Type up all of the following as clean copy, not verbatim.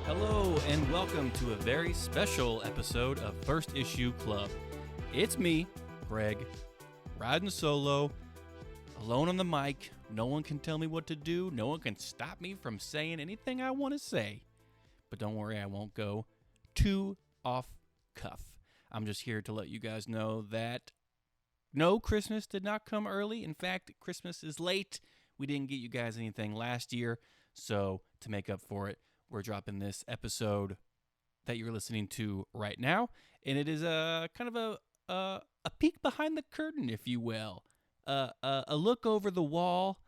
Hello and welcome to a very special episode of First Issue Club. It's me, Greg, riding solo, alone on the mic. No one can tell me what to do. No one can stop me from saying anything I want to say. But don't worry, I won't go too off cuff. I'm just here to let you guys know that no, Christmas did not come early. In fact, Christmas is late. We didn't get you guys anything last year. So to make up for it, we're dropping this episode that you're listening to right now, and it is a kind of a peek behind the curtain, if you will, a look over the wall,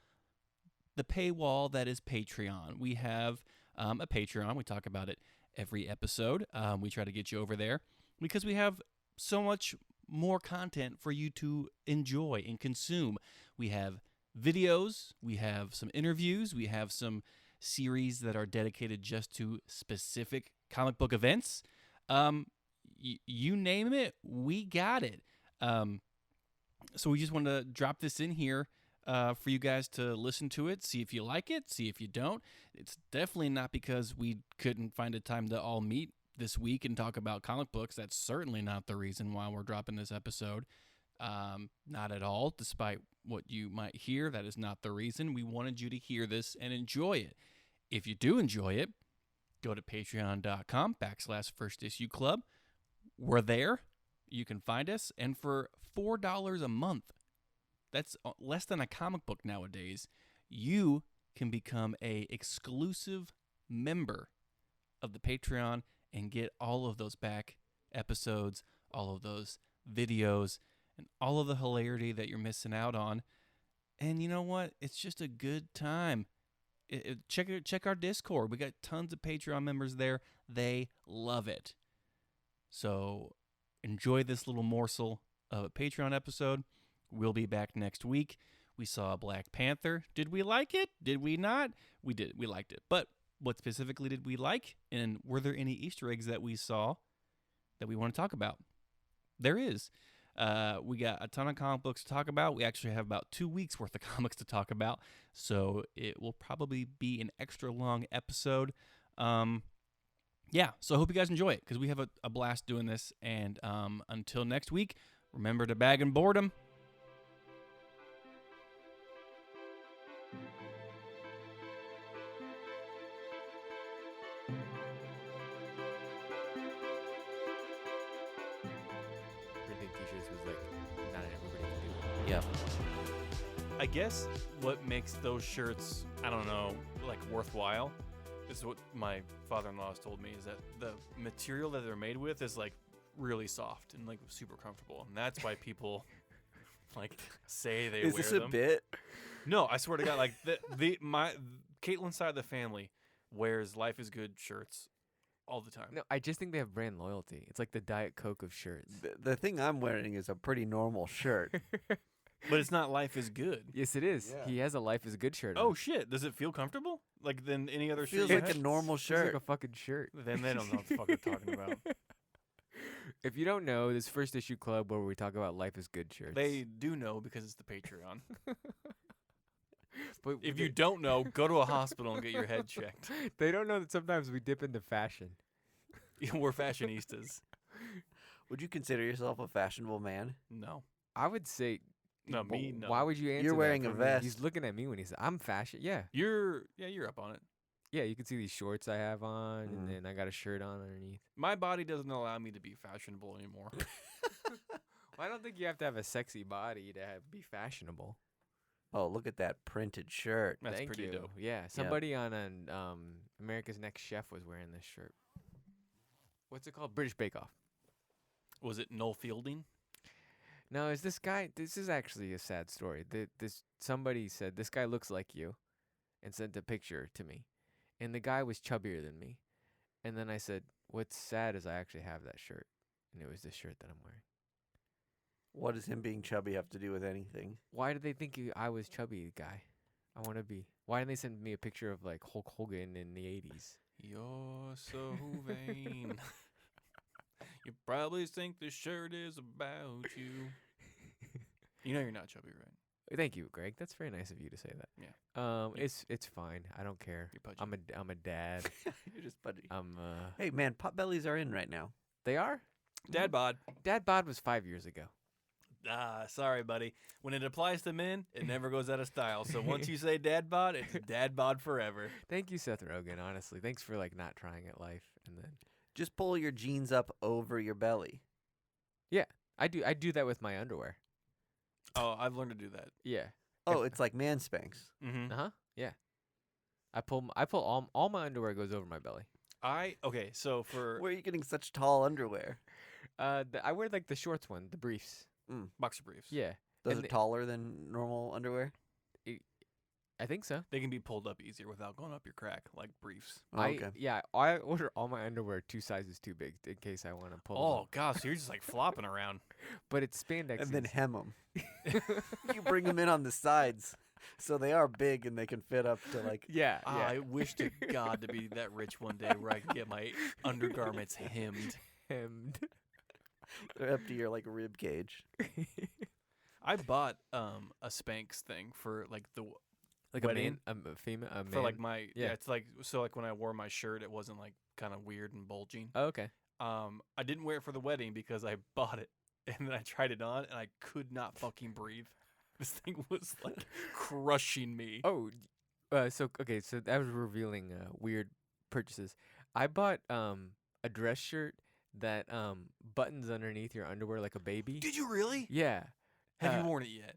the paywall that is Patreon. We have a Patreon. We talk about it every episode. We try to get you over there because we have so much more content for you to enjoy and consume. We have videos. We have some interviews. We have some series that are dedicated just to specific comic book events. You name it, we got it. So we just wanted to drop this in here for you guys to listen to it, see if you like it, see if you don't. It's definitely not because we couldn't find a time to all meet this week and talk about comic books. That's certainly not the reason why we're dropping this episode. Not at all, despite what you might hear. That is not the reason. We wanted you to hear this and enjoy it. If you do enjoy it, go to patreon.com/firstissueclub. We're there. You can find us. And for $4 a month, that's less than a comic book nowadays, you can become a exclusive member of the Patreon and get all of those back episodes, all of those videos, and all of the hilarity that you're missing out on. And you know what? It's just a good time. Check our Discord. We got tons of Patreon members there. They love it. So enjoy this little morsel of a Patreon episode. We'll be back next week. We saw Black Panther. Did we like it? Did we not? We did. We liked it. But what specifically did we like? And were there any Easter eggs that we saw that we want to talk about? There is. We got a ton of comic books to talk about. We actually have about 2 weeks worth of comics to talk about, so it will probably be an extra long episode. Yeah, so I hope you guys enjoy it because we have a blast doing this. And until next week, remember to bag and boredom. Yeah. I guess what makes those shirts, I don't know, like worthwhile, is what my father-in-law has told me, is that the material that they're made with is like really soft and like super comfortable, and that's why people like say they wear them. Is this a bit? No, I swear to God, like my Caitlin's side of the family wears Life is Good shirts all the time. No, I just think they have brand loyalty. It's like the Diet Coke of shirts. The thing I'm wearing is a pretty normal shirt. But it's not Life is Good. Yes, it is. Yeah. He has a Life is Good shirt on. Oh, shit. Does it feel comfortable? Like than any other shirt? Feels like a normal shirt. Feels like a fucking shirt. Then they don't know what the fuck they're talking about. If you don't know, this First Issue Club where we talk about Life is Good shirts. They do know because it's the Patreon. But if you don't know, go to a hospital and get your head checked. They don't know that sometimes we dip into fashion. We're fashionistas. Would you consider yourself a fashionable man? No. I would say... No, me, no. Why would you answer You're wearing a vest. He's looking at me when he said, I'm fashion. Yeah. You're up on it. Yeah, you can see these shorts I have on, and then I got a shirt on underneath. My body doesn't allow me to be fashionable anymore. Well, I don't think you have to have a sexy body to be fashionable. Oh, look at that printed shirt. That's Thank pretty you. dope. Yeah, somebody on America's Next Chef was wearing this shirt. What's it called? British Bake Off. Was it Noel Fielding? No, is this guy? This is actually a sad story. Somebody said this guy looks like you, and sent a picture to me, and the guy was chubbier than me, and then I said, "What's sad is I actually have that shirt, and it was this shirt that I'm wearing." What does him being chubby have to do with anything? Why did they think I was chubby, guy? I want to be. Why didn't they send me a picture of like Hulk Hogan in the 80s? You're so vain. You probably think this shirt is about you. You know you're not chubby, right? Thank you, Greg. That's very nice of you to say that. Yeah. It's fine. I don't care. You're pudgy. I'm a dad. You're just pudgy. I'm Hey, man, potbellies are in right now. They are? Dad bod. Dad bod was 5 years ago. Sorry, buddy. When it applies to men, it never goes out of style. So once you say dad bod, it's dad bod forever. Thank you, Seth Rogen, honestly. Thanks for like not trying at life and then Just pull your jeans up over your belly. I do that with my underwear. Oh, I've learned to do that. Yeah. Oh, it's like man spanks. Mm-hmm. Uh-huh. Yeah. I pull all my underwear goes over my belly. Okay, so for Where are you getting such tall underwear? I wear like the shorts one, the briefs. boxer briefs, Yeah. Those And are taller than normal underwear? I think so. they can be pulled up easier without going up your crack, like briefs. Oh, okay. I order all my underwear 2 sizes too big in case I want to pull them Oh up. gosh, so you're just like flopping around. But it's spandex. And then hem them. You bring them in on the sides. So they are big and they can fit up to like... yeah. I wish to God to be that rich one day where I could get my undergarments hemmed. Hemmed. They're up to your like rib cage. I bought a Spanx thing for like the Like wedding. a female, a man. for like my Yeah. it's like so like when I wore my shirt, it wasn't like kind of weird and bulging. Oh, okay. I didn't wear it for the wedding because I bought it and then I tried it on and I could not fucking breathe. This thing was like crushing me. Oh, so that was revealing weird purchases. I bought a dress shirt that buttons underneath your underwear like a baby. Did you really? Yeah. Have you worn it yet?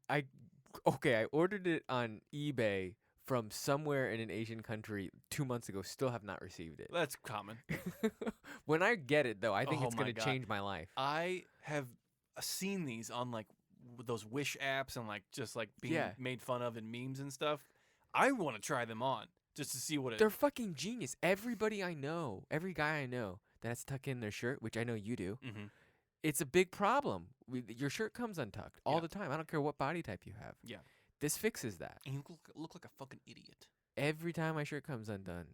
I ordered it on eBay from somewhere in an Asian country 2 months ago. Still have not received it. That's common. When I get it though, I think Oh it's my gonna God. change my life. I have seen these on like those Wish apps and like just like being Yeah. made fun of in memes and stuff. I want to try them on just to see what it. They're fucking genius. Everybody I know, every guy I know that has to tuck in their shirt, which I know you do. Mm-hmm. It's a big problem. Your shirt comes untucked all Yeah. the time. I don't care what body type you have. Yeah. This fixes that. And you look like a fucking idiot. Every time my shirt comes undone.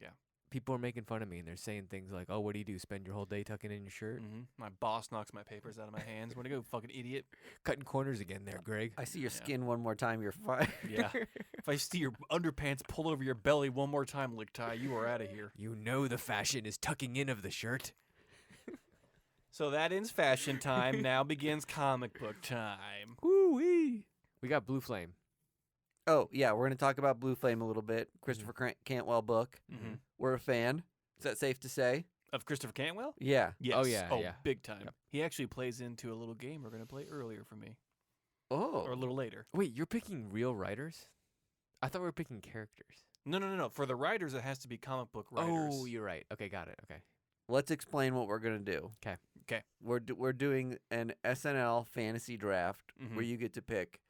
Yeah. People are making fun of me and they're saying things like, "Oh, what do you do? Spend your whole day tucking in your shirt?" Mm-hmm. My boss knocks my papers out of my hands. Where to go, fucking idiot? Cutting corners again there, Greg. I see your Yeah. skin one more time, you're fine. Yeah. If I see your underpants pull over your belly one more time, Lick Tie, you are out of here. You know the fashion is tucking in of the shirt. So that ends fashion time. Now begins comic book time. Woo-wee. We got Blue Flame. Oh, yeah, we're going to talk about Blue Flame a little bit. Christopher Cantwell book. Mm-hmm. We're a fan. Is that safe to say? Of Christopher Cantwell? Yeah. Yes. Oh, yeah, yeah. Big time. Yep. He actually plays into a little game we're going to play earlier for me. Oh. Or a little later. Wait, you're picking real writers? I thought we were picking characters. No. For the writers, it has to be comic book writers. Oh, you're right. Okay, got it. Okay. Let's explain what we're going to do. 'Kay. 'Kay. We're doing an SNL fantasy draft Mhm. where you get to pick,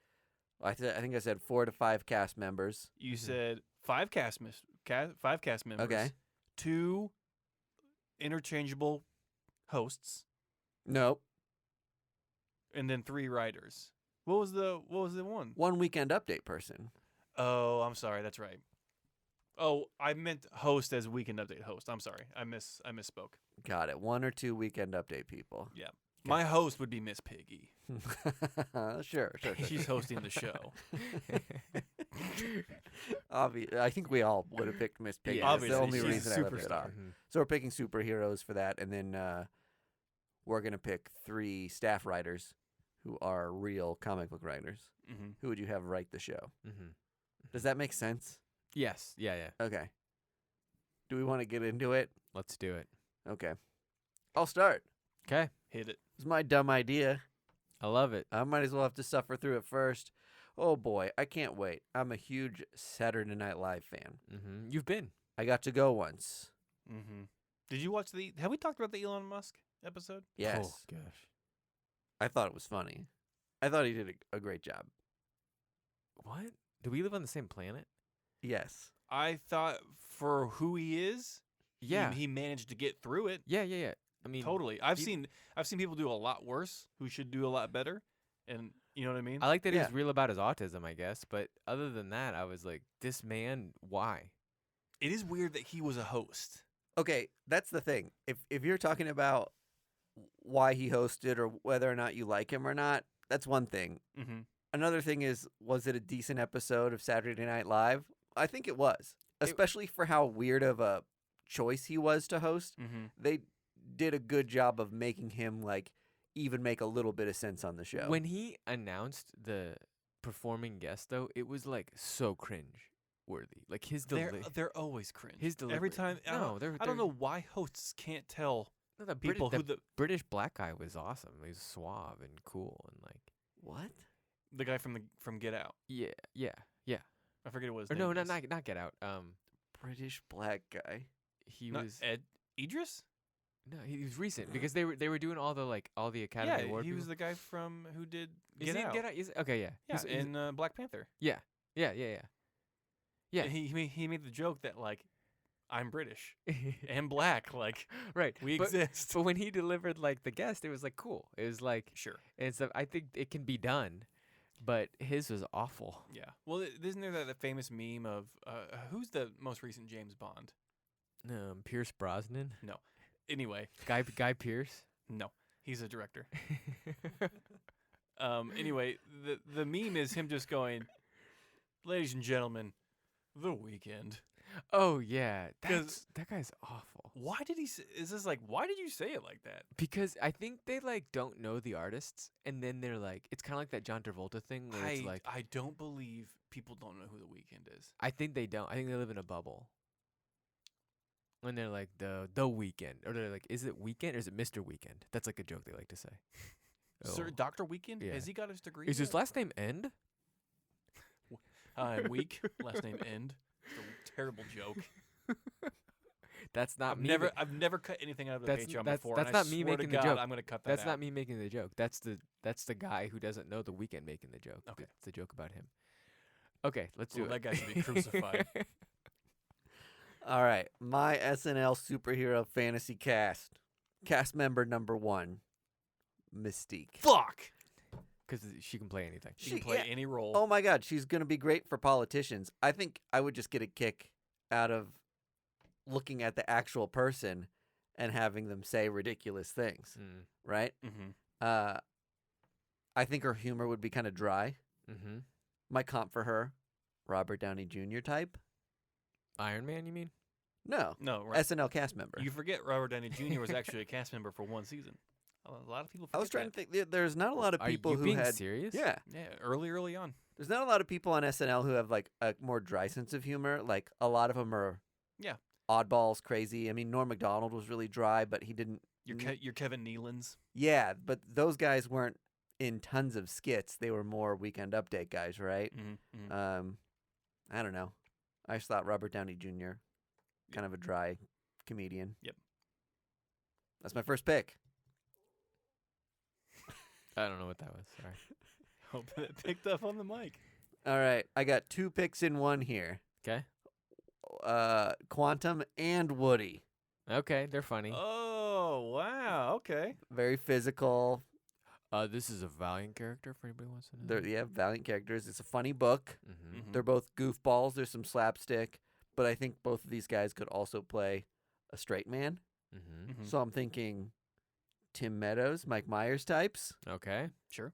I think I said 4 to 5 cast members. You said five cast members. Okay. 2 interchangeable hosts, Nope. and then 3 writers. What was the one? 1 weekend update person. Oh, I'm sorry. That's right. Oh, I meant host as weekend update host. I'm sorry. I misspoke. Got it. 1 or 2 weekend update people. Yeah. My host would be Miss Piggy. Sure. She's hosting the show. I think we all would have picked Miss Piggy. Yeah, That's the only she's a reason I left it superstar. off. So we're picking superheroes for that, and then we're going to pick 3 staff writers who are real comic book writers. Mm-hmm. Who would you have write the show? Mm-hmm. Does that make sense? Yes. Yeah. Okay. Do we want to get into it? Let's do it. Okay. I'll start. Okay. Hit it. It's my dumb idea. I love it. I might as well have to suffer through it first. Oh boy, I can't wait. I'm a huge Saturday Night Live fan. Mm-hmm. You've been. I got to go once. Mm-hmm. Did you watch have we talked about the Elon Musk episode? Yes. Oh, gosh. I thought it was funny. I thought he did a great job. What? Do we live on the same planet? Yes. I thought for who he is, Yeah. he managed to get through it. Yeah. I mean, Totally. I've he- seen people do a lot worse who should do a lot better. And you know what I mean? I like that he Yeah. was real about his autism, I guess. But other than that, I was like, this man, why? It is weird that he was a host. Okay, that's the thing. If you're talking about why he hosted or whether or not you like him or not, that's one thing. Mm-hmm. another thing is, was it a decent episode of Saturday Night Live? I think it was, especially for how weird of a choice he was to host. Mm-hmm. They did a good job of making him like even make a little bit of sense on the show. When he announced the performing guest, though, it was like so cringe worthy. Like his They're always cringe. his Every delivery. time. No, I don't know why hosts can't tell No, the people British, who the British black guy was awesome. He was suave and cool and like what? the guy from Get Out. yeah. I forget what his Or name no, is. not Get Out. British black guy. He Not was Ed Idris. no, he was recent because they were doing all the Academy Yeah, Award. he was people. the guy from who did Is Get he in Out. Get Out? Okay, yeah. Yeah, He's- in Black Panther. yeah. Yeah. And he made the joke that like I'm British and black, like right. we but, exist. But when he delivered like the guest, it was like cool. It was like Sure. and stuff. I think it can be done, but his was awful. Yeah. Well, isn't there that famous meme of who's the most recent James Bond? Pierce Brosnan, Anyway, Guy Pierce. no, he's a director. Anyway, the meme is him just going, "Ladies and gentlemen, The Weeknd." Oh yeah, 'Cause- that guy's awful. Why did he? Is this like? Why did you say it like that? Because I think they like don't know the artists, and then they're like, it's kind of like that John Travolta thing where it's like, I don't believe people don't know who The Weeknd is. I think they don't. I think they live in a bubble. When they're like the Weekend, or they're like, is it Weekend or is it Mr. Weekend? That's like a joke they like to say. Sir, Oh. Dr. Weeknd? Yeah. Has he got his degree? Is his yet? last name End? I'm weak. Last name End. It's a terrible joke. That's not I've me. I've never cut anything out of the That's- Patreon that's- before. that's and I not me swear to making the God, joke. I'm gonna cut that That's out. not me making the joke. That's the guy who doesn't know the Weekend making the joke. Okay. It's a joke about him. Okay, let's do Well, it. that guy should be crucified. All right, my SNL superhero fantasy cast. Cast member number 1, Mystique. Fuck. Because she can play anything. She can play yeah. any role. Oh my God, she's gonna be great for politicians. I think I would just get a kick out of looking at the actual person and having them say ridiculous things, Mm. right? Mm-hmm. I think her humor would be kind of dry. Mm-hmm. My comp for her, Robert Downey Jr. type. Iron Man, you mean? No, No, right. SNL cast member. You forget Robert Downey Jr. was actually a cast member for one season. A lot of people forget I was trying that. to think. There's not a lot of people Are you who being had. serious? Yeah, Yeah, early on. there's not a lot of people on SNL who have like a more dry sense of humor. Like a lot of them are. Yeah. Oddballs, crazy. I mean, Norm Macdonald was really dry, but he didn't. Your Kevin Nealons. Yeah, but those guys weren't in tons of skits. They were more Weekend Update guys, right? Mm-hmm. Mm-hmm. I don't know. I just thought Robert Downey Jr. kind of a dry comedian. Yep. That's my first pick. I don't know what that was. Sorry. Hope that picked up on the mic. All right, I got 2 picks in one here. 'Kay. Quantum and Woody. Okay, they're funny. Oh, wow. Okay. Very physical. This is a Valiant character for anybody who wants to know. They're valiant characters. It's a funny book. Mm-hmm. Mhm. They're both goofballs. There's some slapstick, but I think both of these guys could also play a straight man. Mm-hmm. Mhm. So I'm thinking Tim Meadows, Mike Myers types. Okay. Sure.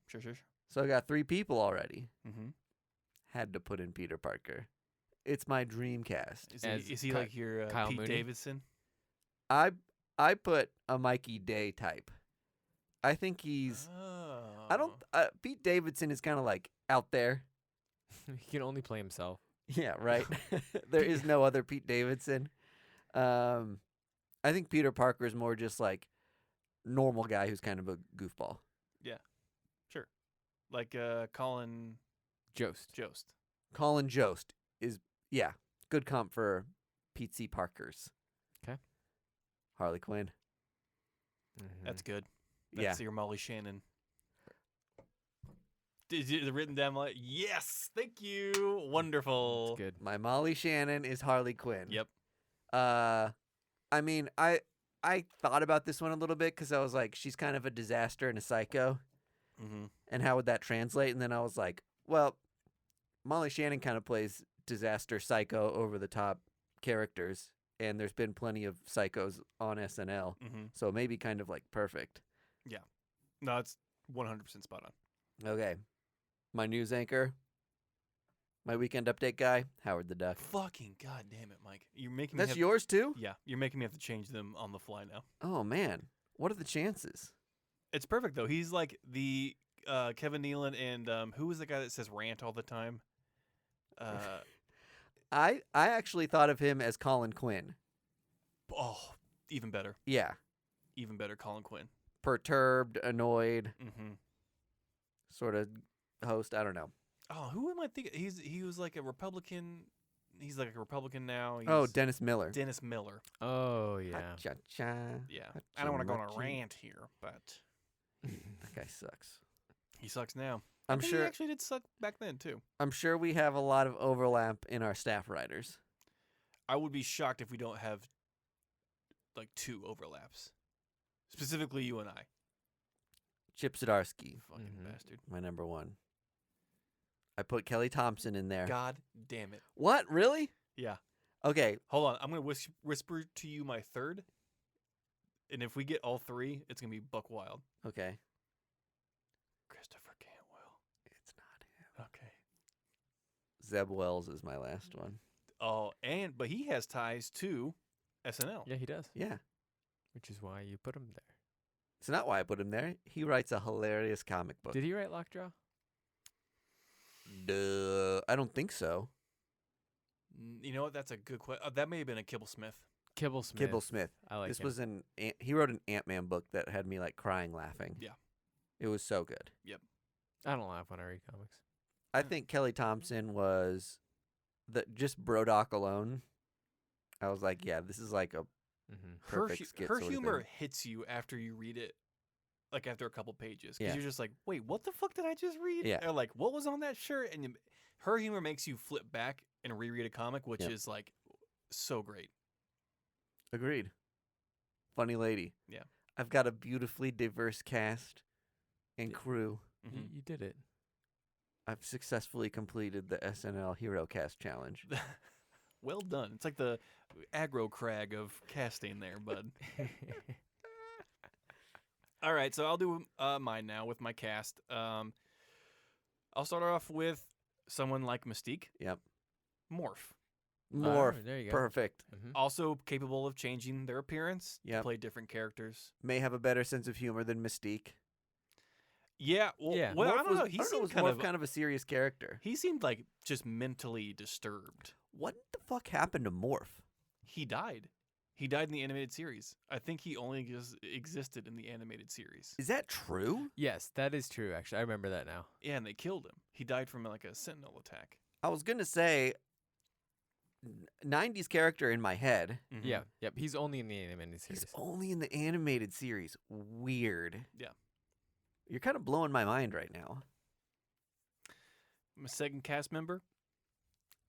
So I got 3 people already. Mm-hmm. Had to put in Peter Parker. It's my dream cast. Is he Ky- like your Kyle Pete Mooney? Davidson? I put a Mikey Day type. I think he's. Oh. I don't. Pete Davidson is kind of like out there. He can only play himself. Yeah, right. There is no other Pete Davidson. I think Peter Parker is more just like normal guy who's kind of a goofball. Sure. Like Colin Jost. Jost. Colin Jost is good comp for Pete C. Parker's. 'Kay. Harley Quinn. Mm-hmm. That's good. Yeah. That's your Molly Shannon. Is it written down like yes, thank you, wonderful. good. My Molly Shannon is Harley Quinn. Yep. I mean, I thought about this one a little bit because I was like, she's kind of a disaster and a psycho, Mm-hmm. and how would that translate? And then I was like, well, Molly Shannon kind of plays disaster, psycho, over the top characters, and there's been plenty of psychos on SNL, Mm-hmm. so maybe kind of like perfect. No, it's 100% spot on. Okay, My news anchor. My weekend update guy, Howard the Duck. Fucking goddamn it, Mike! You're making me That's have, yours too? Yeah, you're making me have to change them on the fly now. Oh man, what are the chances? It's perfect though. He's like the Kevin Nealon and who was the guy that says rant all the time? I actually thought of him as Colin Quinn. Oh, even better. Yeah, Even better, Colin Quinn. perturbed, annoyed, Mm-hmm. sort of host. I don't know. Oh, who am I thinking? He was like a Republican. He's like a Republican now. He's Oh, Dennis Miller. Dennis Miller. Oh yeah. Ha-cha-cha. Yeah, I don't want to go on a Hachi-machi. rant here, but That guy sucks. he sucks now. I'm I think sure. he actually did suck back then too. I'm sure we have a lot of overlap in our staff writers. I would be shocked if we don't have like 2 overlaps. Specifically, you and I. Chip Zdarsky, Fucking Mhm. bastard. my number 1. I put Kelly Thompson in there. God damn it. What? Really? Yeah. Okay. Hold on. I'm gonna whisper to you my third, and if we get all 3, it's gonna be Buck Wild. Okay. Christopher Cantwell. It's not him. Okay. Zeb Wells is my last one. Oh, but he has ties to SNL. Yeah, he does. Yeah. Which is why you put him there. It's not why I put him there. He writes a hilarious comic book. Did he write Lockjaw? Duh. I don't think so. You know what? That's a good question. That may have been a Kibble Smith. Kibble Smith. Kibble Smith. I like This him. was he wrote an Ant-Man book that had me like crying laughing. Yeah. It was so good. I don't laugh when I read comics. I think Kelly Thompson was just Brodock alone. I was like, yeah, this is like a Mm-hmm. perfect skit her sort of humor thing. hits you after you read it, like after a couple pages, because Yeah. you're just like, wait, what the fuck did I just read? Yeah. Or like, what was on that shirt? And her humor makes you flip back and reread a comic, which Yep. is like so great. Agreed. Funny lady. Yeah. I've got a beautifully diverse cast and crew. Mhm. You did it. I've successfully completed the SNL Hero Cast Challenge. Well done. It's like the aggro crag of casting there, bud. All right, so I'll do mine now with my cast. I'll start off with someone like Mystique. Yep. Morph. Morph. there you go. Perfect. Mm-hmm. Also capable of changing their appearance to Yep. play different characters. May have a better sense of humor than Mystique. Yeah, well, Yeah. well I Morph don't know. was- He I don't know, seemed was kind Morph of kind of a serious character. he seemed like just mentally disturbed. What the fuck happened to Morph? He died. He died in the animated series. I think he only just existed in the animated series. Is that true? Yes, that is true. Actually, I remember that now. Yeah, and they killed him. He died from like a sentinel attack. I was going to say 90s character in my head. Mhm. Yeah. Yep. He's only in the animated series. He's only in the animated series. Weird. Yeah. You're kind of blowing my mind right now. My second cast member,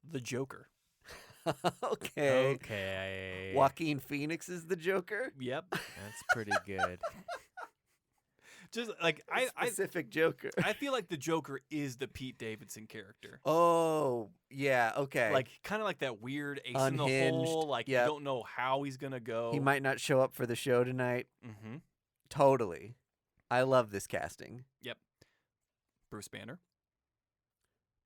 the Joker. Okay. Okay. Joaquin Phoenix is the Joker? Yep. That's pretty good. Just like A specific Joker. I feel like the Joker is the Pete Davidson character. Oh, yeah, okay. Like kind of like that weird ace in the Unhinged, hole. Like yep. you don't know how he's gonna go. He might not show up for the show tonight. Mm-hmm. Totally. I love this casting. Bruce Banner,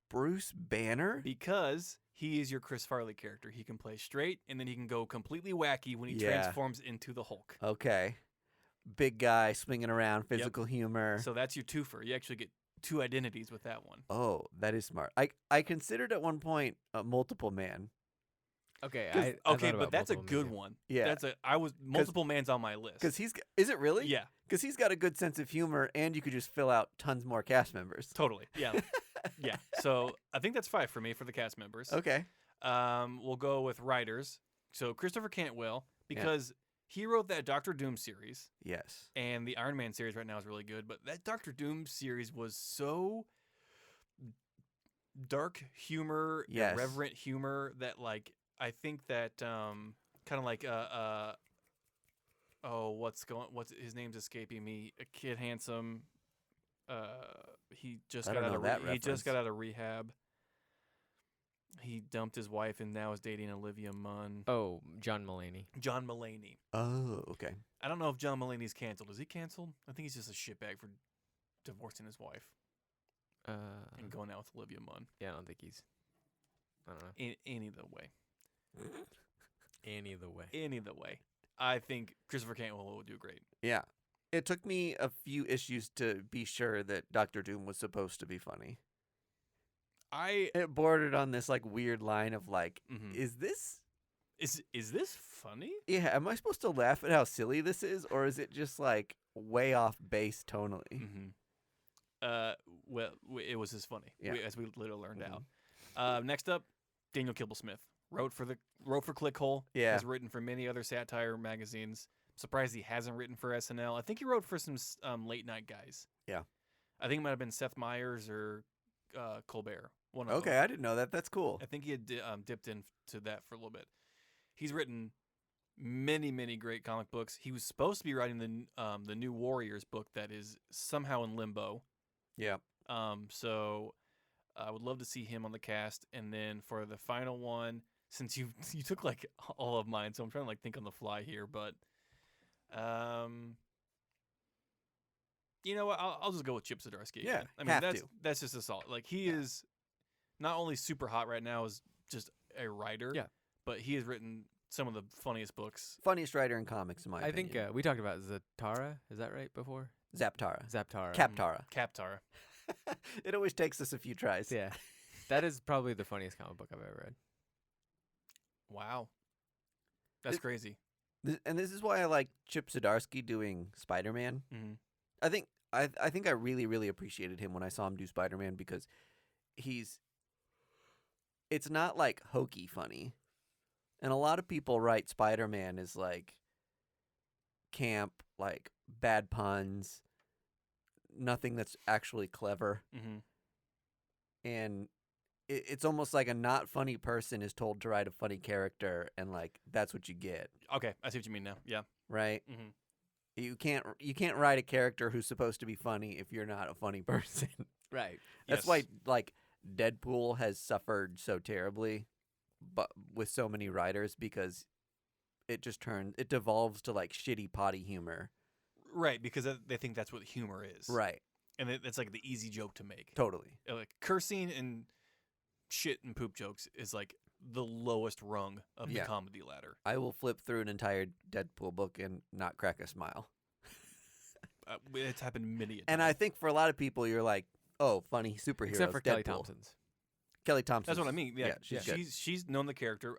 Bruce Banner? because he is your Chris Farley character. He can play straight, and then he can go completely wacky when he Yeah. transforms into the Hulk. Okay. Big guy swinging around, physical humor. So that's your twofer. You actually get 2 identities with that one. Oh, that is smart. I considered at one point a multiple man. Okay. 'Cause- I thought okay, about but that's a multiple good men, one. Yeah. I was multiple man's on my list. Because is it really? Yeah, Because he's got a good sense of humor, and you could just fill out tons more cast members. totally. Yeah, yeah. So I think that's 5 for me for the cast members. Okay. We'll go with writers. So Christopher Cantwell, because he wrote that Doctor Doom series, Yes. and the Iron Man series right now is really good. But that Doctor Doom series was so dark humor, Yes. irreverent humor that like I think that kind of like what's his name's escaping me? A Kid Handsome. He just I got don't out know of that he just got reference. out of rehab. He dumped his wife and now is dating Olivia Munn. Oh, John Mulaney. John Mulaney. Oh, okay. I don't know if John Mulaney's canceled. Is he canceled? I think he's just a shitbag for divorcing his wife. and going out with Olivia Munn. Yeah, I don't think he's. I don't know. Any of the way. Any of the way. Any of the way. I think Christopher Cantwell will do great. Yeah. It took me a few issues to be sure that Doctor Doom was supposed to be funny. It bordered on this like weird line of like, is this funny? Yeah, am I supposed to laugh at how silly this is, or is it just like way off base tonally? Well, it was as funny, as we literally learned Mhm. out. Next up, Daniel Kibblesmith wrote for Clickhole. Yeah. Has written for many other satire magazines. Surprised he hasn't written for SNL. I think he wrote for some late night guys. Yeah. I think it might have been Seth Meyers or Colbert. One of Okay, them. I didn't know that. That's cool. I think he had dipped into that for a little bit. He's written many, many great comic books. He was supposed to be writing the New Warriors book that is somehow in limbo. Yeah. So I would love to see him on the cast. And then for the final one, since you took like all of mine, so I'm trying to like think on the fly here, but you know what? I'll just go with Chip Zdarsky. Yeah, again. I mean have to. that's just a solid. Like he is not only super hot right now as just a writer, but he has written some of the funniest books. Funniest writer in comics, in my I opinion. think we talked about Zatara. Is that right before? Zaptara. Zaptara. Captara. Captara. It always takes us a few tries. Yeah. That is probably the funniest comic book I've ever read. Wow. That's crazy. And this is why I like Chip Zdarsky doing Spider-Man. Mm-hmm. I think I really, really appreciated him when I saw him do Spider-Man because it's not like hokey funny. And a lot of people write Spider-Man as like camp, like bad puns, nothing that's actually clever. Mm-hmm. And it's almost like a not funny person is told to write a funny character, and like that's what you get. Okay, I see what you mean now. Yeah. Right? Mm-hmm. You can't write a character who's supposed to be funny if you're not a funny person. Right. That's why like Deadpool has suffered so terribly, but with so many writers because it devolves to like shitty potty humor. Right, because they think that's what humor is. Right. And it's like the easy joke to make. Totally. Like cursing and shit and poop jokes is like the lowest rung of the comedy ladder. I will flip through an entire Deadpool book and not crack a smile. It's happened many a time. And I think for a lot of people, you're like, oh, funny superheroes. Except for Kelly Deadpool. Thompson's. Kelly Thompson. That's what I mean. Yeah, she's good. she's known the character.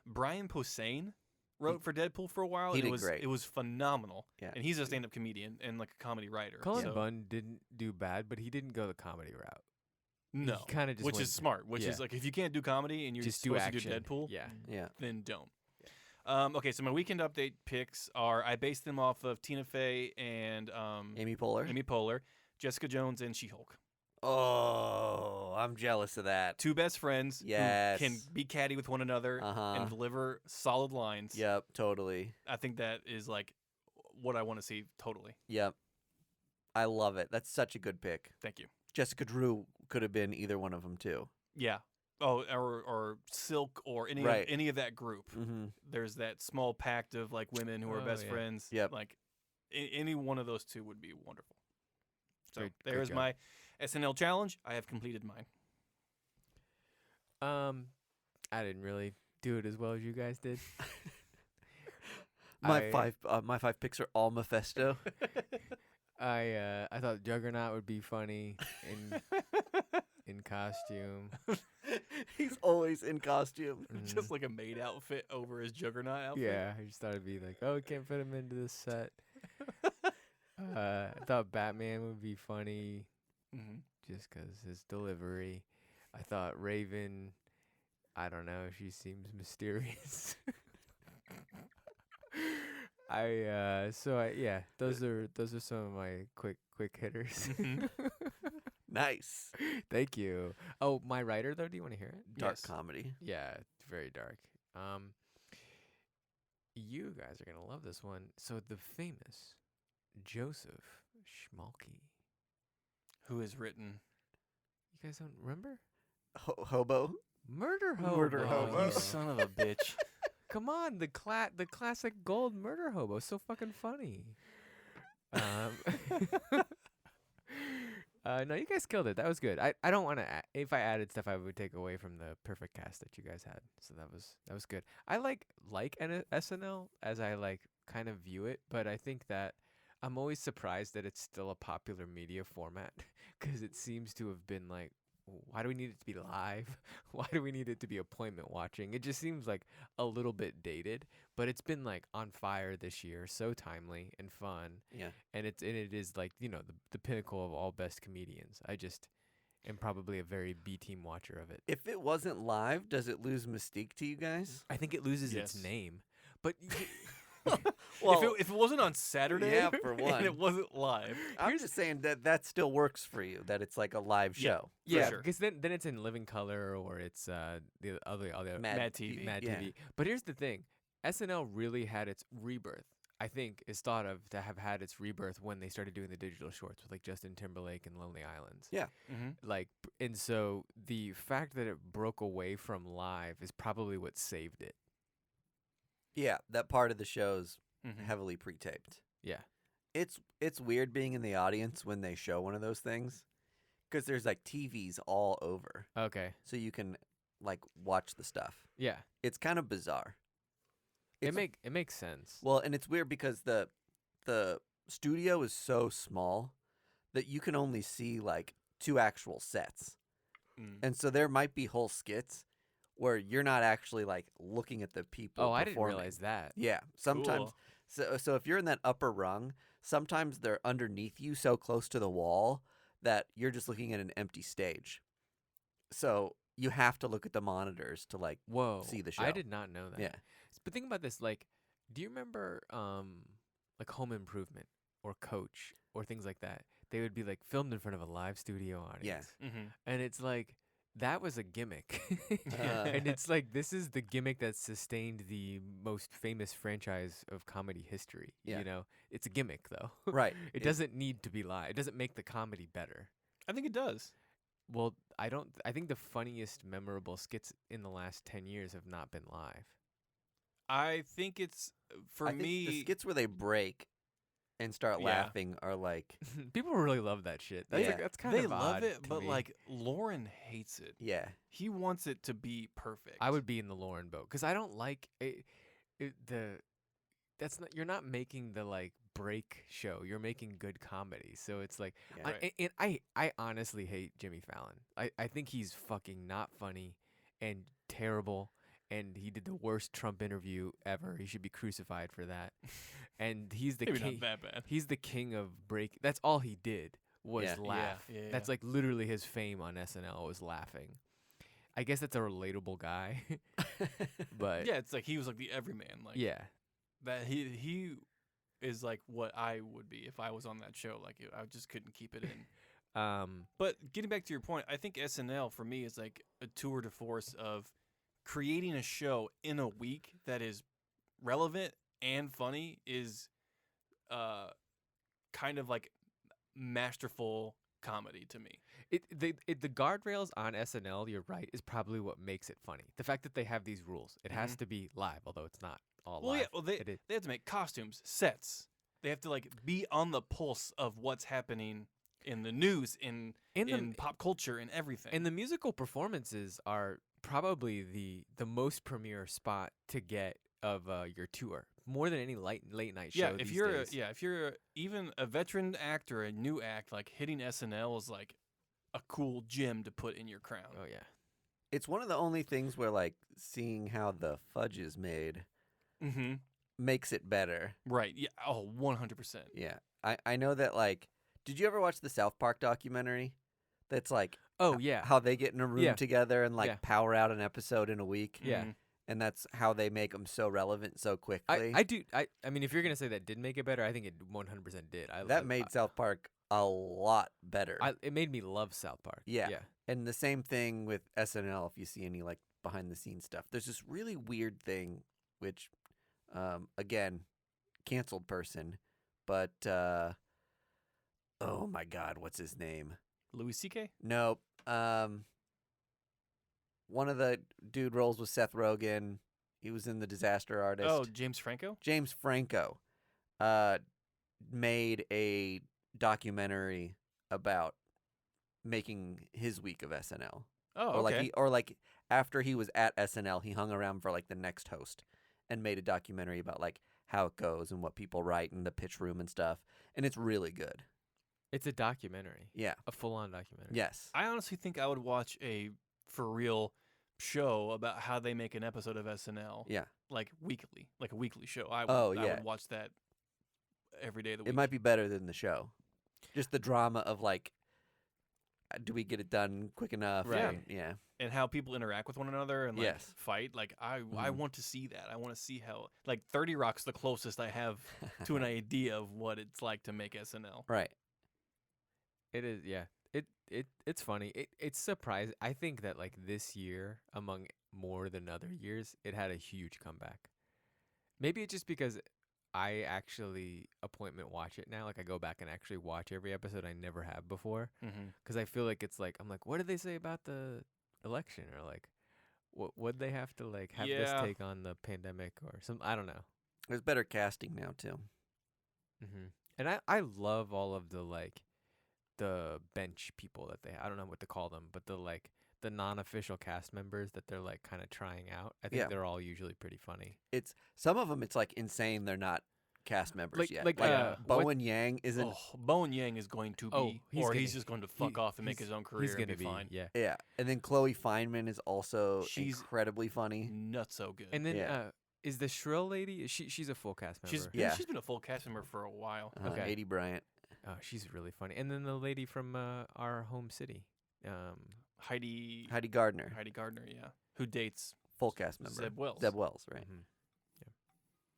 Brian Posehn wrote for Deadpool for a while. He and did It was phenomenal. Yeah. And he's a stand-up comedian and like a comedy writer. Cullen Bunn didn't do bad, but he didn't go the comedy route. No, He kind of just which went is smart. Which is like if you can't do comedy and you're just do supposed action. to do Deadpool, Yeah. then don't. Okay, so my weekend update picks are I based them off of Tina Fey and Amy Poehler. Jessica Jones, and She-Hulk. Oh, I'm jealous of that. Two best friends Yes. who can be catty with one another and deliver solid lines. Yep, totally. I think that is like what I want to see totally. Yep. I love it. That's such a good pick. Thank you. Jessica Drew could have been either one of them too. Yeah. Oh, or Silk or any of that group. Mm-hmm. There's that small pact of like women who are best friends. Yep. Like any one of those two would be wonderful. So Great there's job. my SNL challenge. I have completed mine. I didn't really do it as well as you guys did. My five picks are all Mephisto. I thought Juggernaut would be funny in costume. He's always in costume. Just like a maid outfit over his Juggernaut outfit. Yeah, I just thought it'd be like, oh, we can't fit him into this set. I thought Batman would be funny just 'cause his delivery. I thought Raven, I don't know, she seems mysterious. Those are some of my quick hitters. Nice. Thank you. Oh, my writer though, do you want to hear it? Dark comedy. Yeah, it's very dark. You guys are gonna love this one. So the famous Joseph Schmalke. Who has written? You guys don't remember? Hobo. Murder Hobo. Murder Hobo. Oh, you son of a bitch. Come on, the classic gold Murder Hobo. So fucking funny. No, you guys killed it. That was good. I don't want to. If I added stuff, I would take away from the perfect cast that you guys had. So that was good. I like SNL as I like kind of view it, but I think that I'm always surprised that it's still a popular media format because it seems to have been like, why do we need it to be live? Why do we need it to be appointment watching? It just seems like a little bit dated, but it's been like on fire this year, so timely and fun. Yeah. And it is like, the pinnacle of all best comedians. I just am probably a very B team watcher of it. If it wasn't live, does it lose mystique to you guys? I think it loses its Yes. name. But Well, if it wasn't on Saturday, yeah, for one. and it wasn't live, I'm just saying that still works for you. That it's like a live Yeah. show. yeah, sure. because then it's in living color or it's the other Mad TV. Mad yeah. TV. But here's the thing. SNL really had its rebirth. I think is thought of to have had its rebirth when they started doing the digital shorts with like Justin Timberlake and Lonely Islands. Yeah. Like, and so the fact that it broke away from live is probably what saved it. Yeah, that part of the show's Mhm. heavily pre-taped. Yeah. It's weird being in the audience when they show one of those things because there's like TVs all over, Okay. so you can like watch the stuff. Yeah. It's kind of bizarre. It's, It makes sense. well, and it's weird because the studio is so small that you can only see like 2 actual sets. Mm. And so there might be whole skits where you're not actually like looking at the people. Oh, I didn't performing. realize that. Yeah, sometimes. Cool. So if you're in that upper rung, sometimes they're underneath you, so close to the wall that you're just looking at an empty stage. So you have to look at the monitors to like Whoa. see the show. I did not know that. Yeah. But think about this, like, do you remember like Home Improvement or Coach or things like that? They would be like filmed in front of a live studio audience. Mm-hmm. And it's like that was a gimmick. And it's like this is the gimmick that sustained the most famous franchise of comedy history. Yeah. You know? It's a gimmick though. Right. It doesn't need to be live. It doesn't make the comedy better. I think it does. Well, I think the funniest memorable skits in the last 10 years have not been live. I think it's for I think me. the skits where they break and start Yeah. laughing are like, People really love that shit. That's, Yeah. that's kind they of love odd it, to but me. like Lauren hates it. yeah, He wants it to be perfect. I would be in the Lauren boat because I don't like that's not you're not making the like break show. You're making good comedy. So it's like yeah. Right. and I honestly hate Jimmy Fallon. I think he's fucking not funny and terrible. And he did the worst Trump interview ever. He should be crucified for that. And he's the Maybe king. not that bad. He's the king of break. That's all he did was Yeah. laugh. Yeah, That's like literally his fame on SNL was laughing. I guess that's a relatable guy, but Yeah, it's like he was like the everyman. Like yeah, that he is like what I would be if I was on that show. Like I just couldn't keep it in. But getting back to your point, I think SNL for me is like a tour de force of creating a show in a week that is relevant and funny is kind of like masterful comedy to me. the guardrails on SNL, you're right, is probably what makes it funny. The fact that they have these rules, it has Mhm. to be live, although it's not all Well, live. yeah, well It is- they have to make costumes, sets. They have to like be on the pulse of what's happening in the news, in and pop culture, and everything. the musical performances are probably the most premier spot to get of your tour, more than any late night show. yeah, if these you're days. if you're even a veteran act or a new act, like hitting SNL is like a cool gem to put in your crown. Oh yeah. It's one of the only things where like seeing how the fudge is made Mm-hmm. makes it better. Right. Yeah. Oh, 100%. Yeah, I know that. Like, did you ever watch the South Park documentary? That's like Oh yeah. how they get in a room Yeah. together and like Yeah. power out an episode in a week. Yeah. Mhm. And that's how they make them so relevant so quickly. I mean, if you're gonna say that did make it better, I think it 100% did. That made South Park a lot better. it made me love South Park. Yeah. Yeah. And the same thing with SNL. If you see any like behind the scenes stuff, there's this really weird thing, which, again, canceled person, but oh my God, what's his name? Louis C.K. Nope. One of the dude roles with Seth Rogen. He was in The Disaster Artist. Oh, James Franco. James Franco made a documentary about making his week of SNL. Oh, Or okay. like after he was at SNL, he hung around for like the next host and made a documentary about like how it goes and what people write in the pitch room and stuff. And it's really good. It's a documentary, Yeah. a full-on documentary. Yes. I honestly think I would watch a for real show about how they make an episode of SNL, Yeah. like weekly, like a weekly show. I Oh, I yeah. would watch that every day of the week. It might be better than the show. Just the drama of like, do we get it done quick enough? Right. And, yeah. And how people interact with one another and like Yes. fight. Like I Mhm. want to see that. I want to see how like 30 Rock's the closest I have to an idea of what it's like to make SNL. Right. It is, yeah. It's funny. It's surprising. I think that like this year, among more than other years, it had a huge comeback. Maybe it's just because I actually appointment watch it now. Like I go back and actually watch every episode I never have before. Mm-hmm. Because I feel like it's like I'm like, what did they say about the election, or like, what would they have to like have this Yeah. take on the pandemic or some? I don't know. There's better casting now too. And I love all of the like the bench people that they. I don't know what to call them, but the like the non-official cast members that they're like kind of trying out. I think Yeah. they're all usually pretty funny. It's some of them. It's like insane. They're not cast members Like- yet. like, what- Bowen Yang isn't. Oh, Bowen Yang is going to be, Oh, he's or gonna- he's just going to fuck off and make he's- his own career He's gonna and be fine. yeah. Yeah, and then Chloe Feynman is also She's- incredibly funny. Nuts so good. And then Yeah. is the Shrill lady? She's a full cast member. Yeah. She's been a full cast member for a while. Okay. 80 Bryant. Oh, she's really funny. And then the lady from our home city. Heidi Heidi Gardner, Heidi Gardner, yeah, who dates full cast member. Zeb Wells. Zeb Wells, right? Mhm.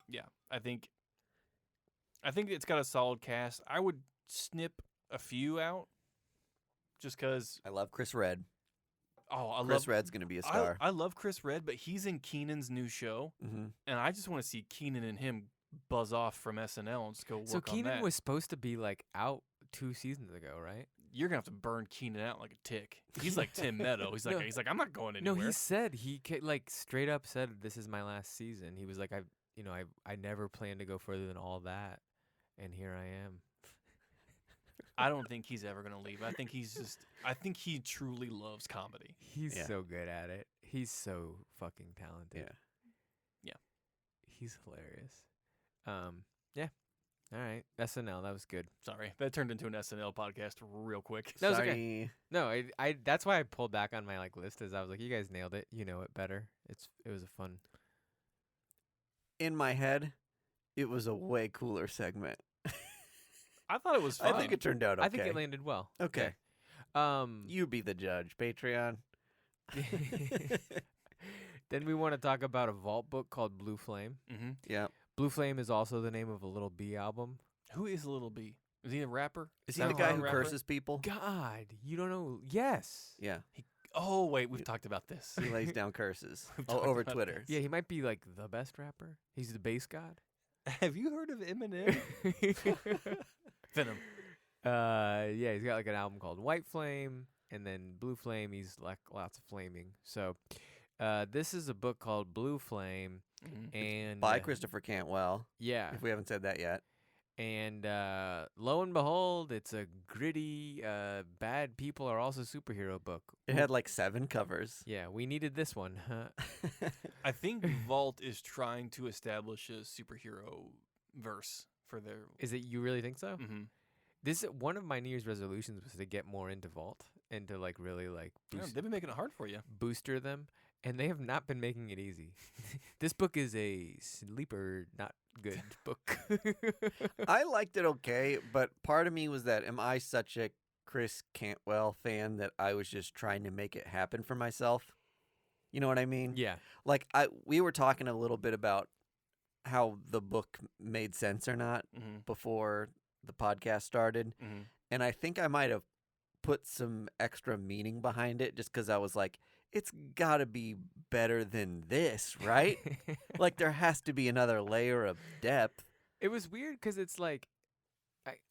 Yeah, I think it's got a solid cast. I would snip a few out, just because. I love Chris Redd. Oh, I Chris love Redd's gonna be a star. I love Chris Redd, but he's in Keenan's new show, Mm-hmm. and I just want to see Keenan and him buzz off from SNL and just go work So on Keenan that. was supposed to be like out 2 seasons ago, right? You're gonna have to burn Keenan out like a tick. He's like Tim Meadow. He's like No. I'm not going No, anywhere. he said like straight up said this is my last season. He was like I never planned to go further than all that, and here I am. I don't think he's ever gonna leave. I think he truly loves comedy. He's Yeah. so good at it. He's so fucking talented. Yeah. He's hilarious. Yeah. All right. SNL, that was good. Sorry, that turned into an SNL podcast real quick. That was okay. Sorry. No, I that's why I pulled back on my like list, as I was like, you guys nailed it. You know it better. It was a fun. In my head, it was a way cooler segment. I thought it was fine. I think it turned out okay. I think it landed well. Okay. Yeah. You be the judge, Patreon. Then we want to talk about a vault book called Blue Flame. Mm-hmm. Yeah. Blue Flame is also the name of a Little B album. Who is Little B? Is he a rapper? Is he No, the guy I'm who a rapper? curses people? God, you don't know? Yes. Yeah. Oh wait, we've talked about this. He lays down curses We've talked over about Twitter. Yeah, he might be like the best rapper. He's the bass god. Have you heard of Eminem? Venom. Yeah, he's got like an album called White Flame, and then Blue Flame. He's like lots of flaming. So, this is a book called Blue Flame, Mhm. and By Christopher Cantwell, yeah, if we haven't said that yet. and lo and behold, it's a gritty, bad people are also superhero book. It had like 7 covers. Yeah, we needed this one. I think Vault is trying to establish a superhero verse for their. Is it? You really think so? Mhm. This one of my New Year's resolutions was to get more into Vault and to like really like Yeah, boost, they've been making it hard for you. booster them, and they have not been making it easy. This book is a sleeper, not good book. I liked it okay, but part of me was that am I such a Chris Cantwell fan that I was just trying to make it happen for myself? You know what I mean? Yeah. Like we were talking a little bit about how the book made sense or not Mm-hmm. before the podcast started, Mm-hmm. and I think I might have put some extra meaning behind it just because I was like, it's got to be better than this, right? Like there has to be another layer of depth. It was weird because it's like,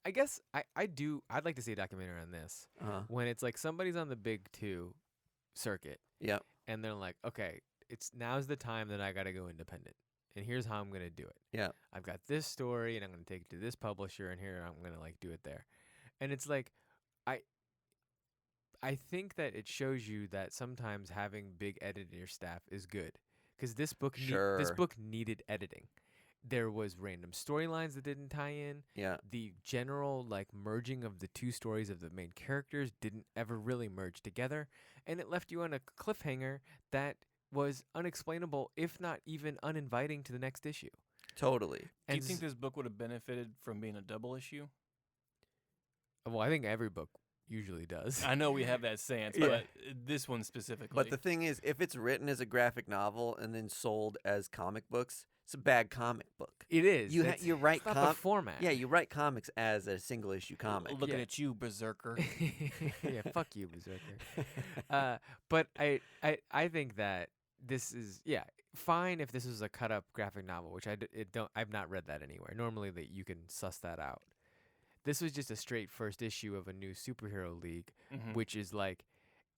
I guess I'd like to see a documentary on this when it's like somebody's on the big 2 circuit Yeah. and they're like, okay, now's the time that I got to go independent. And here's how I'm going to do it. Yeah. I've got this story and I'm going to take it to this publisher and here I'm going to like do it there. And it's like, I think that it shows you that sometimes having big editor staff is good, because this book this Sure. book needed editing. There was random storylines that didn't tie in. Yeah. The general like merging of the two stories of the main characters didn't ever really merge together, and it left you on a cliffhanger that was unexplainable, if not even uninviting to the next issue. Totally. Do you And think this book would have benefited from being a double issue? well, I think every book usually does. I know we have that stance, Yeah. but this one specifically. But the thing is, if it's written as a graphic novel and then sold as comic books, it's a bad comic book. It is. You It's- you write it's not the format. Yeah, you write comics as a single issue comic. Looking Yeah. at you, Berserker. Yeah, fuck you, Berserker. But I think that this is fine if this was a cut up graphic novel, which I've not read that anywhere. Normally that you can suss that out. This was just a straight first issue of a new superhero league, Mhm. which is like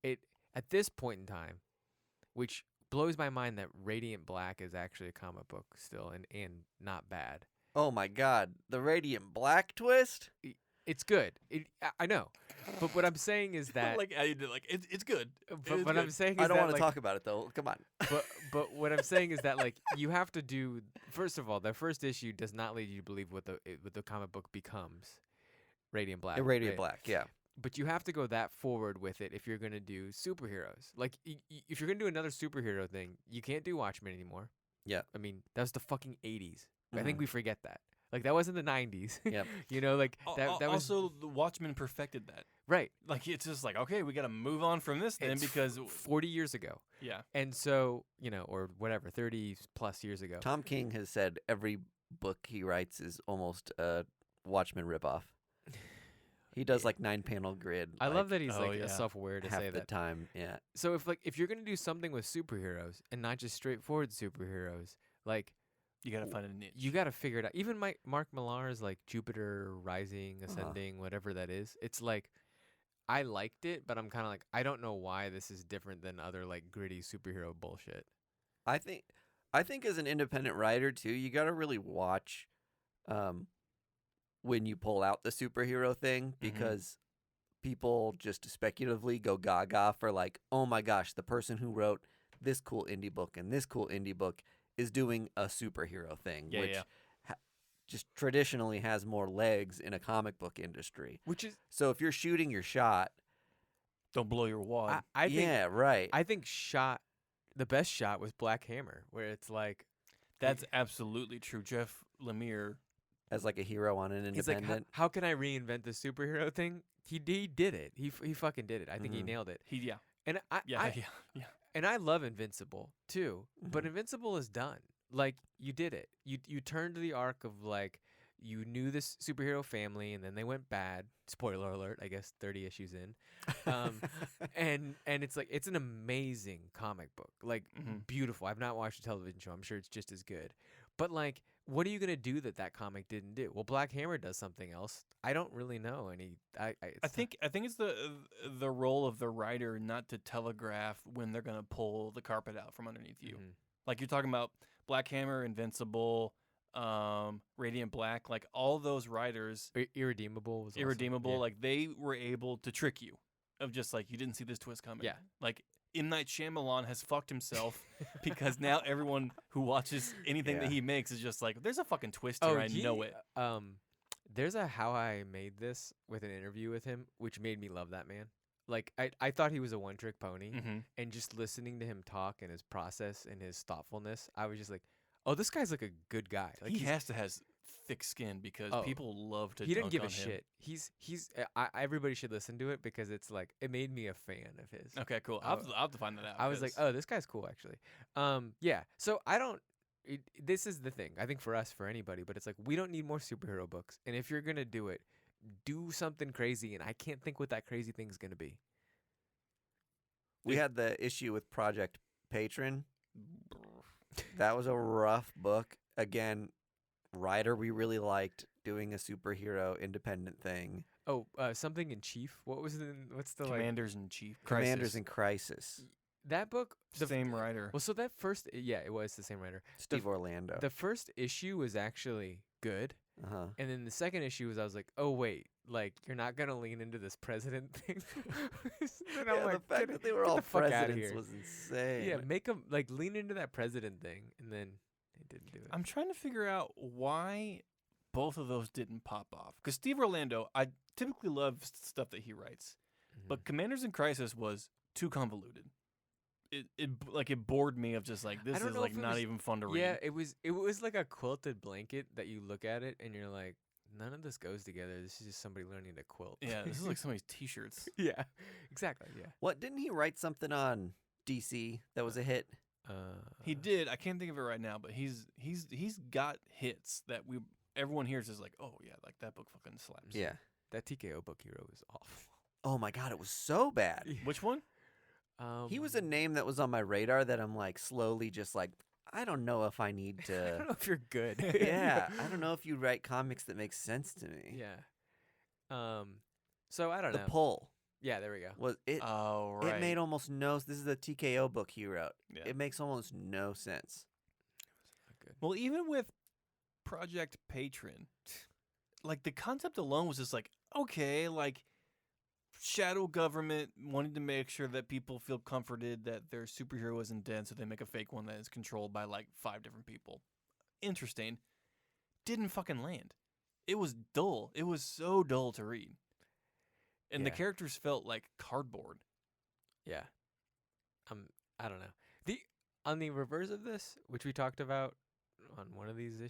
it at this point in time, which blows my mind that Radiant Black is actually a comic book still and not bad. Oh my God, the Radiant Black twist. It's good. I know, but what I'm saying is that. like how you did, like it's good. But It's what I'm good. saying is I don't that, want to like, talk about it though. Come on. but what I'm saying is that like you have to do first of all, the first issue does not lead you to believe what the comic book becomes. Radiant Black. Radiant right? Black. Yeah. But you have to go that forward with it if you're gonna do superheroes. Like if you're gonna do another superhero thing, you can't do Watchmen anymore. Yeah. I mean that was the fucking 80s. I Mhm. think we forget that. Like that wasn't the 90s. Yep. You know, like that was also the Watchmen perfected that. right. Like it's just like, okay, we got to move on from this then It's because 40 years ago. yeah. And so, or whatever, 30 plus years ago. Tom King has said every book he writes is almost a Watchmen ripoff. He does like 9-panel grid. I love that he's Oh, like yeah. self-aware to half say the that. time. Yeah. So if you're gonna do something with superheroes and not just straightforward superheroes, like You got to find a niche. you got to figure it out. Even Mark Millar's like Jupiter Rising, Ascending, whatever that is. It's like I liked it, but I'm kind of like I don't know why this is different than other like gritty superhero bullshit. I think as an independent writer too, you got to really watch when you pull out the superhero thing because people just speculatively go gaga for like, oh my gosh, the person who wrote this cool indie book and this cool indie book is doing a superhero thing, Yeah, which yeah. just traditionally has more legs in a comic book industry. Which is So if you're shooting your shot, Don't blow your wad. I think yeah, right. I think the best shot was Black Hammer, where it's like That's absolutely true. Jeff Lemire. as like a hero on an he's like, independent. how can I reinvent the superhero thing? He did it. He fucking did it. I think he Mhm. nailed it. Yeah. And Yeah. And I love Invincible too, but Mhm. Invincible is done. Like you did it. You turned the arc of like you knew this superhero family, and then they went bad. Spoiler alert! I guess 30 issues in, and it's like it's an amazing comic book, like Mhm. beautiful. I've not watched a television show. I'm sure it's just as good. But like, what are you gonna do that comic didn't do? Well, Black Hammer does something else. I don't really know any. I think it's the role of the writer not to telegraph when they're gonna pull the carpet out from underneath you. Mhm. Like you're talking about Black Hammer, Invincible, Radiant Black, like all those writers, Irredeemable was also- Irredeemable, yeah. like they were able to trick you of just like you didn't see this twist coming. Yeah. Like M. Night Shyamalan has fucked himself because now everyone who watches anything that Yeah. he makes is just like, there's a fucking twist here. I know it. There's a How I Made This with an interview with him, which made me love that man. Like I thought he was a one-trick pony, Mm-hmm. and just listening to him talk and his process and his thoughtfulness, I was just like, oh, this guy's like a good guy. Like He he's- has thick skin because Oh, people love to. he didn't dunk give a on him. shit. Everybody should listen to it because it's like it made me a fan of his. Okay, cool. Oh, I'll have to find that out. I was like, 'cause- oh, this guy's cool actually. Yeah. So I don't. This is the thing. I think for us, for anybody, but it's like we don't need more superhero books. And if you're gonna do it, do something crazy. And I can't think what that crazy thing's gonna be. We had the issue with Project Patron. That was a rough book. Again, writer we really liked doing a superhero independent thing. Oh, something in Chief. What's the like Commanders in Chief. Commanders Crisis. in Crisis. that book? The Same writer. Well, so that first, yeah, it was the same writer. Steve Orlando. The first issue was actually good, Uh-huh. and then the second issue was I was like, oh wait, like, you're not gonna lean into this president thing. And Yeah, I'm like, the fact that they were all the fuck outta presidents here. was insane. Yeah, make them like lean into that president thing, and then they didn't do it. I'm trying to figure out why both of those didn't pop off. Because Steve Orlando, I typically love stuff that he writes, but Mhm. Commanders in Crisis was too convoluted. It bored me of just like this don't is know like if it not was- even fun to read. Yeah, it was like a quilted blanket that you look at it and you're like, none of this goes together. This is just somebody learning to quilt. Yeah, this is like somebody's t-shirts. yeah, exactly. Yeah. What, didn't he write something on DC that was a hit? He did. I can't think of it right now, but he's got hits that everyone hears is like, oh yeah, like that book fucking slaps. Yeah. That TKO book hero is awful. Oh my god, it was so bad. Which one? He was a name that was on my radar that I'm like slowly just like, I don't know if I need I to. don't know if you're good. Yeah, I don't know if you write comics that make sense to me. Yeah. So I don't The know. Pull Yeah, there we go. was it. Oh right. It made almost no. This is the TKO book he wrote. Yeah. It makes almost no sense. Not good. Well, even with Project Patron, like the concept alone was just like, okay, like shadow government wanting to make sure that people feel comforted that their superhero isn't dead, so they make a fake one that is controlled by like 5 different people. Interesting. Didn't fucking land. It was dull. It was so dull to read. And the Yeah. characters felt like cardboard. Yeah. I don't know. On the reverse of this, which we talked about on one of these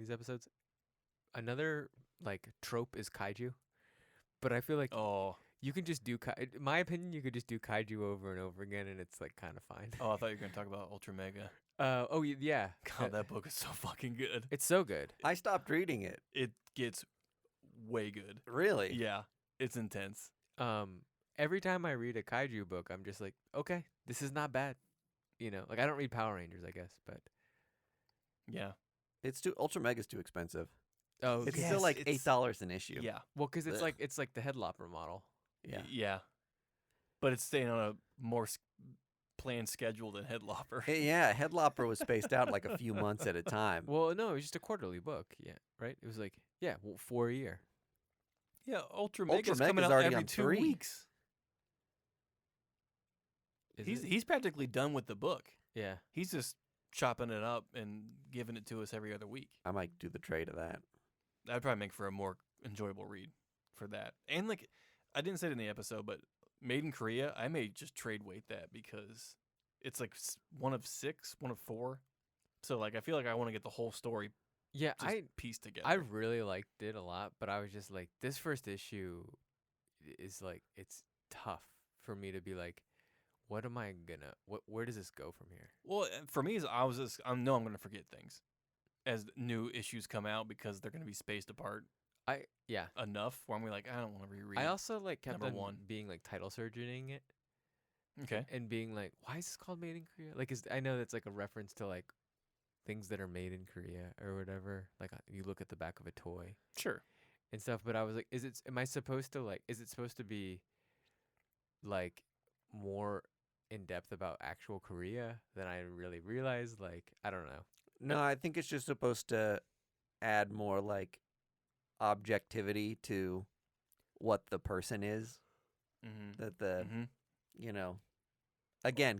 episodes, another like trope is kaiju. But I feel like Oh, you can just do in my opinion, you could just do kaiju over and over again and it's like kind of fine. I thought you were going to talk about Ultra Mega. Yeah. God, that book is so fucking good. It's so good. I stopped reading it. It gets way good. Really? Yeah, it's intense. Every time I read a kaiju book, I'm just like, okay, this is not bad. You know, like I don't read Power Rangers, I guess, but Yeah. It's too Ultra Mega's too expensive. oh, It's Yes, still like it's- $8 an issue. Yeah. well, because Ugh. it's like the headlopper model. Yeah. Yeah. But it's staying on a more planned schedule than Headlopper. Yeah, Headlopper was spaced out like a few months at a time. Well, no, it was just a quarterly book. Yeah, right. It was like for a year. Yeah, Ultra Mega's Mega's coming out already every on 2 3. weeks. Is it? He's practically done with the book. Yeah. He's just chopping it up and giving it to us every other week. I might do the trade of that. That'd probably make for a more enjoyable read for that. And like, I didn't say it in the episode, but Made in Korea, I may just trade weight that because it's like one of 6, one of 4. So like, I feel like I want to get the whole story Yeah, just pieced together. I really liked it a lot, but I was just like, this first issue is like it's tough for me to be like, what am I gonna? Where does this go from here? Well, for me, is I know I'm going to forget things as new issues come out because they're going to be spaced apart Yeah. enough where I'm gonna be like, I don't want to reread. I also like kept number on 1. being like title surgeoning it Okay. and being like, why is this called Made in Korea? Like, I know that's like a reference to like things that are made in Korea or whatever. Like you look at the back of a toy Sure. and stuff. But I was like, is it supposed to be like more in depth about actual Korea than I really realized? Like, I don't know. No, I think it's just supposed to add more like objectivity to what the person is. Mm-hmm. That the Mm-hmm. you know, again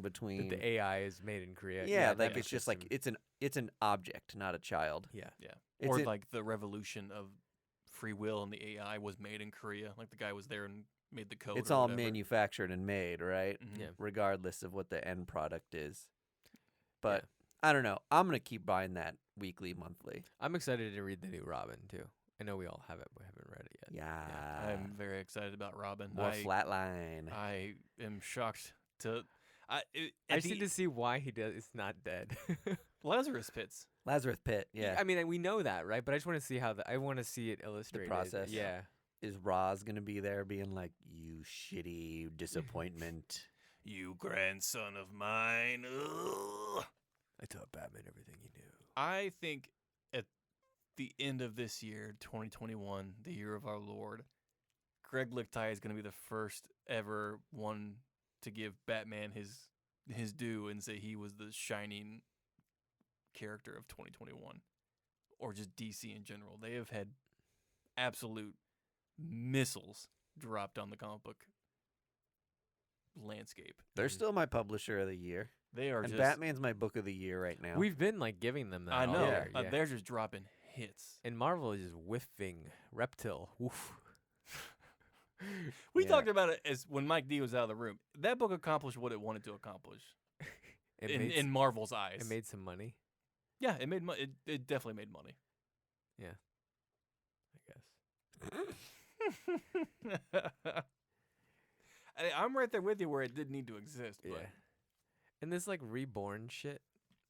between That the AI is made in Korea. yeah, that like makes it's just like some- it's an object, not a child. yeah. It's Or in- like the revolution of free will and the AI was made in Korea. Like the guy was there and made the code. it's or all whatever. manufactured and made, right? Mhm. Yeah. Regardless of what the end product is. But I don't know. I'm gonna keep buying that weekly, monthly. I'm excited to read the new Robin too. I know we all have it. We haven't read it yet. Yeah. I'm very excited about Robin. More flatline. I am shocked to. I just need to see why it's not dead. Lazarus Pits. Lazarus Pit. Yeah. I mean, we know that, right? But I just want to see I want to see it illustrated. process. Yeah. Is Roz gonna be there being like, you shitty disappointment? You grandson of mine. Ugh. I taught Batman everything he knew. I think at the end of this year, 2021, the year of our Lord, Greg Lichtai is going to be the first ever one to give Batman his due and say he was the shining character of 2021, or just DC in general. They have had absolute missiles dropped on the comic book landscape. They're still my publisher of the year. They are And just. Batman's my book of the year right now. We've been like giving them that. I all know. year, yeah. They're just dropping hits. And Marvel is just whiffing Reptile. Woof. We Yeah. talked about it as when Mike D was out of the room. That book accomplished what it wanted to accomplish in Marvel's eyes. It made some money, Yeah, it made money. It definitely made money. I guess. I'm right there with you where it did need to exist. But Yeah. And this like reborn shit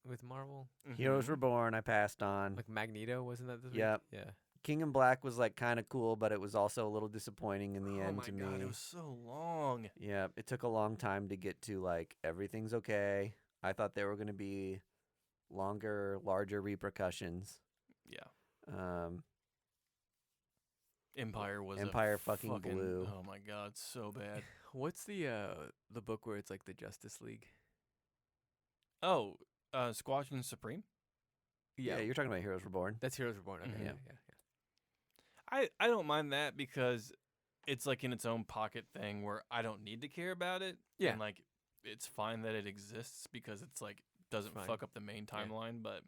with Marvel, Heroes Mhm. Reborn, I passed on. like Magneto, wasn't that this week? Yep. Yeah. King in Black was like kind of cool, but it was also a little disappointing in the Oh end my to god, me. it was so long. Yeah, it took a long time to get to like everything's okay. I thought there were going to be longer, larger repercussions. Yeah, Empire was Empire a fucking blew. Oh my god, so bad. What's the book where it's like the Justice League? Oh, Squadron Supreme. Yeah, you're talking about Heroes Reborn. That's Heroes Reborn. Okay. Mhm. Yeah. I don't mind that because it's like in its own pocket thing where I don't need to care about it. Yeah. And like it's fine that it exists because it's like doesn't Fine. fuck up the main timeline. But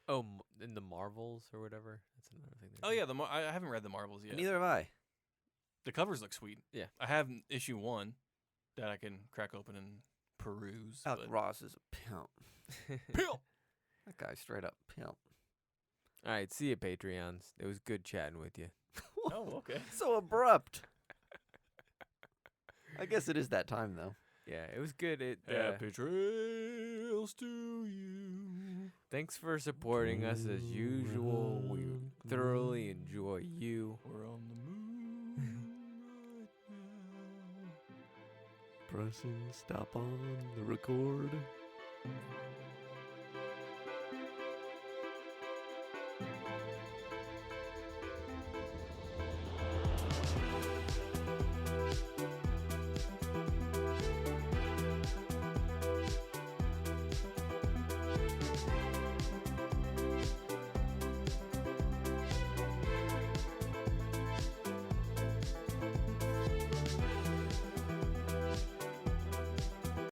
Oh, in the Marvels or whatever. That's another thing. oh yeah, I haven't read the Marvels yet. Neither have I. The covers look sweet. Yeah. I have issue 1 that I can crack open and peruse. Alec but- Ross is a pimp. Pill! That guy straight up pimp. All right, see you, Patreons. It was good chatting with you. Oh, okay. So abrupt. I guess it is that time though. Yeah, it was good. Happy trails to you. Thanks for supporting us as usual. We thoroughly enjoy you. We're on the moon right now. Pressing stop on the record.